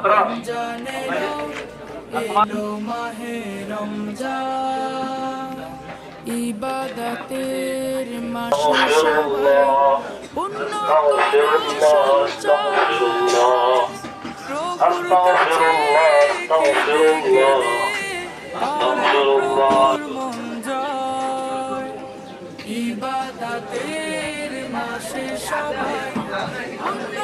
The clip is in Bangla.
রমজানেরও এলো মাহে রমজান, ইবাদতের মাসে সবাই পুণ্য করে সঞ্চয়, প্রভুর কাছে কেঁদে কেঁদে করে প্রভুর মন জয়। ইবাদতের মাসে সবাই পুণ্য